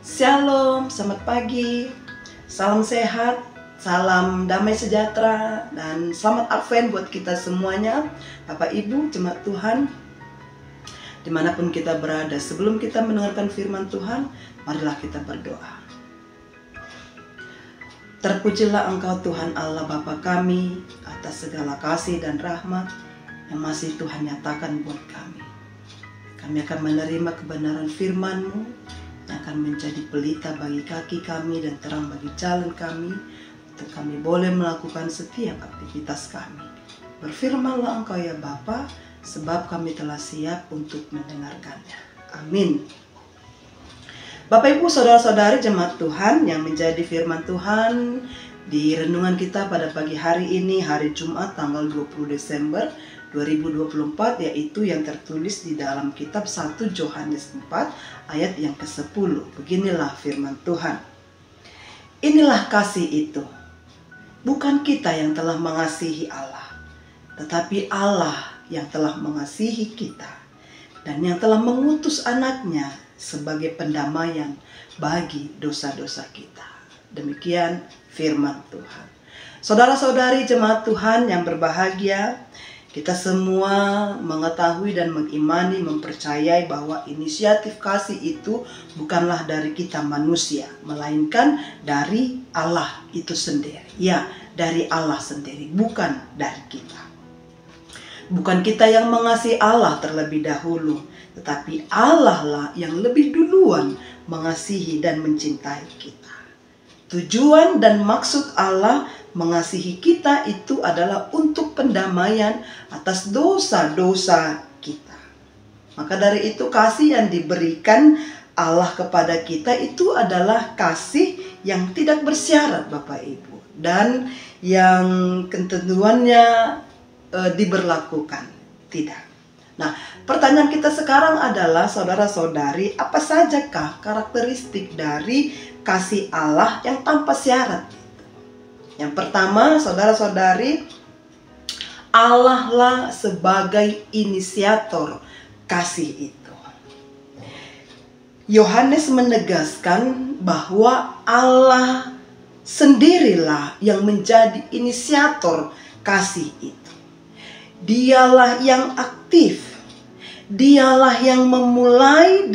Shalom, selamat pagi, salam sehat, salam damai sejahtera, dan selamat Advent buat kita semuanya. Bapak Ibu, jemaat Tuhan, dimanapun kita berada, sebelum kita mendengarkan firman Tuhan, marilah kita berdoa. Terpujilah Engkau Tuhan Allah Bapa kami atas segala kasih dan rahmat yang masih Tuhan nyatakan buat kami. Kami akan menerima kebenaran firman-Mu yang akan menjadi pelita bagi kaki kami dan terang bagi jalan kami, untuk kami boleh melakukan setiap aktivitas kami. Berfirmanlah Engkau ya Bapa, sebab kami telah siap untuk mendengarkannya. Amin. Bapak Ibu saudara-saudari jemaat Tuhan yang menjadi firman Tuhan di renungan kita pada pagi hari ini, hari Jumat tanggal 20 Desember 2024, yaitu yang tertulis di dalam kitab 1 Yohanes 4 ayat yang ke-10. Beginilah firman Tuhan. Inilah kasih itu, bukan kita yang telah mengasihi Allah, tetapi Allah yang telah mengasihi kita dan yang telah mengutus anaknya sebagai pendamaian bagi dosa-dosa kita. Demikian firman Tuhan. Saudara-saudari jemaat Tuhan yang berbahagia, kita semua mengetahui dan mengimani, mempercayai bahwa inisiatif kasih itu bukanlah dari kita manusia, melainkan dari Allah itu sendiri. Ya, dari Allah sendiri, bukan dari kita. Bukan kita yang mengasihi Allah terlebih dahulu, tetapi Allah lah yang lebih duluan mengasihi dan mencintai kita. Tujuan dan maksud Allah mengasihi kita itu adalah untuk pendamaian atas dosa-dosa kita. Maka dari itu kasih yang diberikan Allah kepada kita itu adalah kasih yang tidak bersyarat Bapak Ibu, dan yang ketentuannya diberlakukan tidak. Nah, pertanyaan kita sekarang adalah saudara-saudari, apa sajakah karakteristik dari kasih Allah yang tanpa syarat? Yang pertama, saudara-saudari, Allah lah sebagai inisiator kasih itu. Yohanes menegaskan bahwa Allah sendirilah yang menjadi inisiator kasih itu. Dialah yang aktif, dialah yang memulai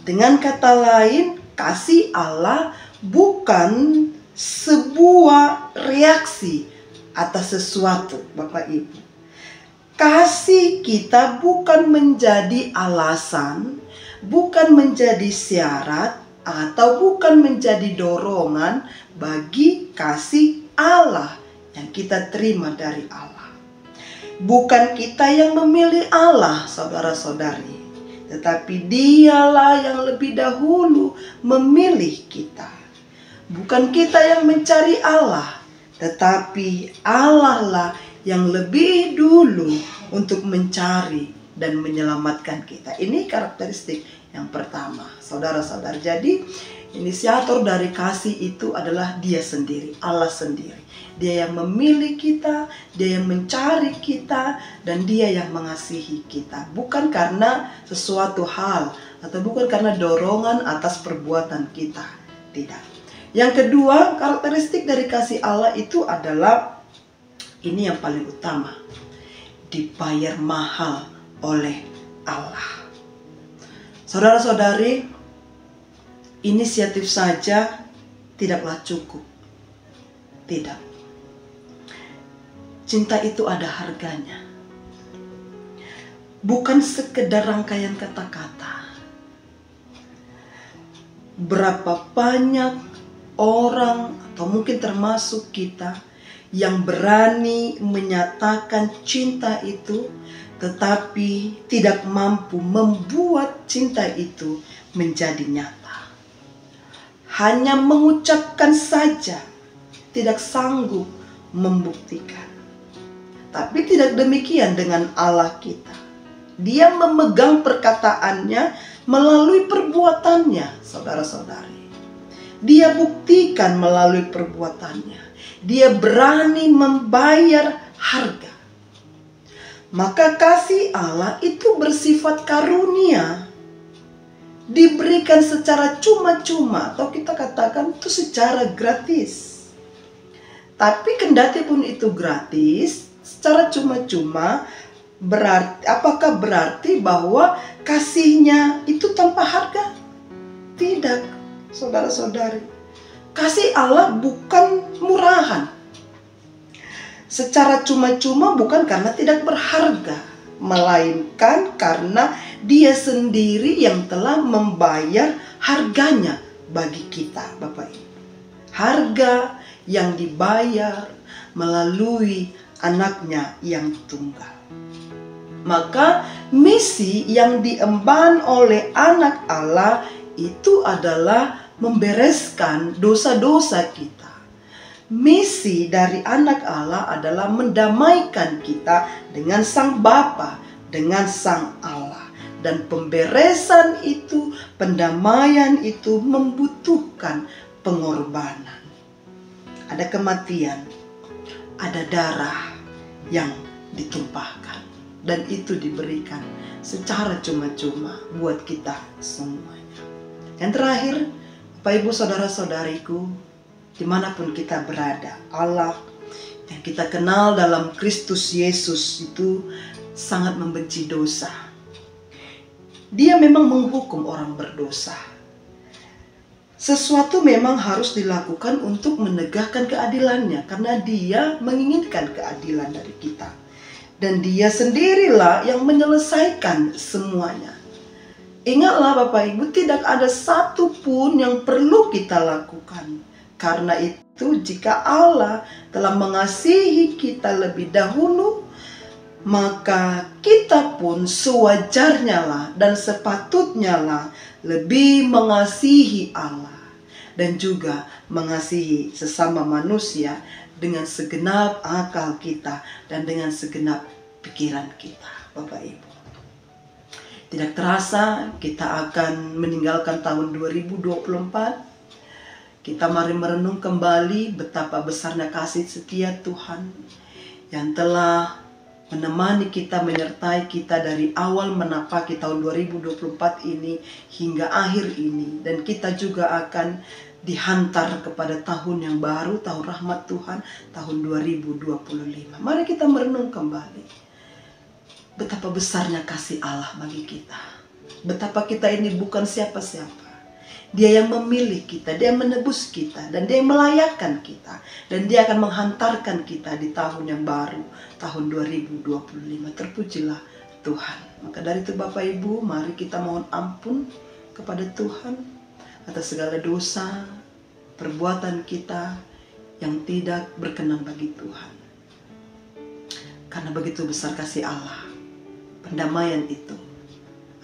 dengan kata lain, kasih Allah bukan sebuah reaksi atas sesuatu, Bapak Ibu. Kasih kita bukan menjadi alasan, bukan menjadi syarat, atau bukan menjadi dorongan bagi kasih Allah yang kita terima dari Allah. Bukan kita yang memilih Allah, saudara-saudari, tetapi dialah yang lebih dahulu memilih kita. Bukan kita yang mencari Allah, tetapi Allah lah yang lebih dulu untuk mencari dan menyelamatkan kita. Ini karakteristik yang pertama, saudara-saudara. Jadi inisiator dari kasih itu adalah Dia sendiri, Allah sendiri. Dia yang memilih kita, Dia yang mencari kita, dan Dia yang mengasihi kita. Bukan karena sesuatu hal, atau bukan karena dorongan atas perbuatan kita. Tidak. Yang kedua, karakteristik dari kasih Allah itu adalah, ini yang paling utama, dibayar mahal oleh Allah. Saudara-saudari, inisiatif saja tidaklah cukup. Tidak. Cinta itu ada harganya. Bukan sekedar rangkaian kata-kata. Berapa banyak orang, atau mungkin termasuk kita, yang berani menyatakan cinta itu, tetapi tidak mampu membuat cinta itu menjadi nyata. Hanya mengucapkan saja, tidak sanggup membuktikan. Tapi tidak demikian dengan Allah kita. Dia memegang perkataannya melalui perbuatannya, saudara-saudari. Dia buktikan melalui perbuatannya. Dia berani membayar harga. Maka kasih Allah itu bersifat karunia. diberikan secara cuma-cuma, atau kita katakan itu secara gratis. Tapi kendati pun itu gratis, secara cuma-cuma, apakah berarti bahwa kasihnya itu tanpa harga? Tidak, saudara-saudari. Kasih Allah bukan murahan. Secara cuma-cuma bukan karena tidak berharga, melainkan karena Dia sendiri yang telah membayar harganya bagi kita, Bapak Ibu. Harga yang dibayar melalui anaknya yang tunggal. Maka misi yang diemban oleh anak Allah itu adalah membereskan dosa-dosa kita. Misi dari anak Allah adalah mendamaikan kita dengan Sang Bapa, dengan Sang Allah. Dan pemberesan itu, pendamaian itu membutuhkan pengorbanan. Ada kematian, ada darah yang ditumpahkan. Dan itu diberikan secara cuma-cuma buat kita semuanya. Yang terakhir, Bapak Ibu saudara-saudariku, dimanapun kita berada, Allah yang kita kenal dalam Kristus Yesus itu sangat membenci dosa. Dia memang menghukum orang berdosa. Sesuatu memang harus dilakukan untuk menegakkan keadilannya, karena Dia menginginkan keadilan dari kita. Dan Dia sendirilah yang menyelesaikan semuanya. Ingatlah Bapak Ibu, tidak ada satu pun yang perlu kita lakukan. Karena itu jika Allah telah mengasihi kita lebih dahulu, maka kita pun sewajarnya lah dan sepatutnya lah lebih mengasihi Allah. Dan juga mengasihi sesama manusia dengan segenap akal kita dan dengan segenap pikiran kita, Bapak Ibu. Tidak terasa kita akan meninggalkan tahun 2024. Kita mari merenung kembali betapa besarnya kasih setia Tuhan yang telah menemani kita, menyertai kita dari awal menapaki tahun 2024 ini hingga akhir ini. Dan kita juga akan dihantar kepada tahun yang baru, tahun rahmat Tuhan, tahun 2025. Mari kita merenung kembali betapa besarnya kasih Allah bagi kita. Betapa kita ini bukan siapa-siapa. Dia yang memilih kita, Dia yang menebus kita, dan Dia yang melayakkan kita. Dan Dia akan menghantarkan kita di tahun yang baru, tahun 2025. Terpujilah Tuhan. Maka dari itu Bapak Ibu, mari kita mohon ampun kepada Tuhan atas segala dosa, perbuatan kita yang tidak berkenan bagi Tuhan. Karena begitu besar kasih Allah, pendamaian itu,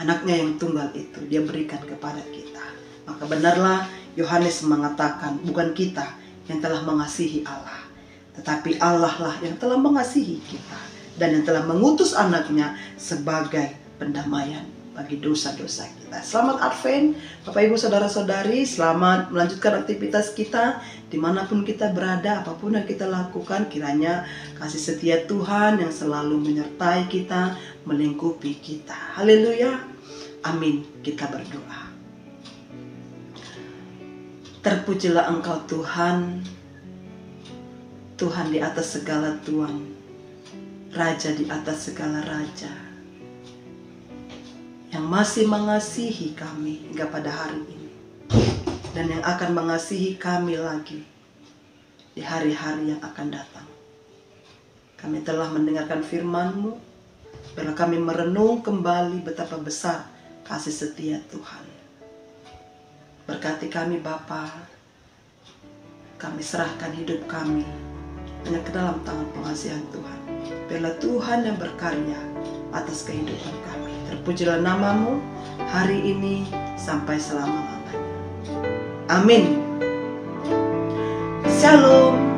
anaknya yang tunggal itu Dia berikan kepada kita. Maka benarlah Yohanes mengatakan, bukan kita yang telah mengasihi Allah, tetapi Allah lah yang telah mengasihi kita dan yang telah mengutus anaknya sebagai pendamaian bagi dosa-dosa kita. Selamat Advent Bapak Ibu saudara-saudari, selamat melanjutkan aktivitas kita dimanapun kita berada, apapun yang kita lakukan. Kiranya kasih setia Tuhan yang selalu menyertai kita, melingkupi kita. Haleluya, amin. Kita berdoa. Terpujilah Engkau Tuhan, Tuhan di atas segala Tuhan, Raja di atas segala Raja, yang masih mengasihi kami hingga pada hari ini, dan yang akan mengasihi kami lagi di hari-hari yang akan datang. Kami telah mendengarkan firman-Mu, biarlah kami merenung kembali betapa besar kasih setia Tuhan. Berkati kami Bapa, kami serahkan hidup kami hanya ke dalam tangan pengasihan Tuhan. Biarlah Tuhan yang berkarya atas kehidupan kami. Terpujilah nama-Mu hari ini sampai selama-lamanya. Amin. Shalom.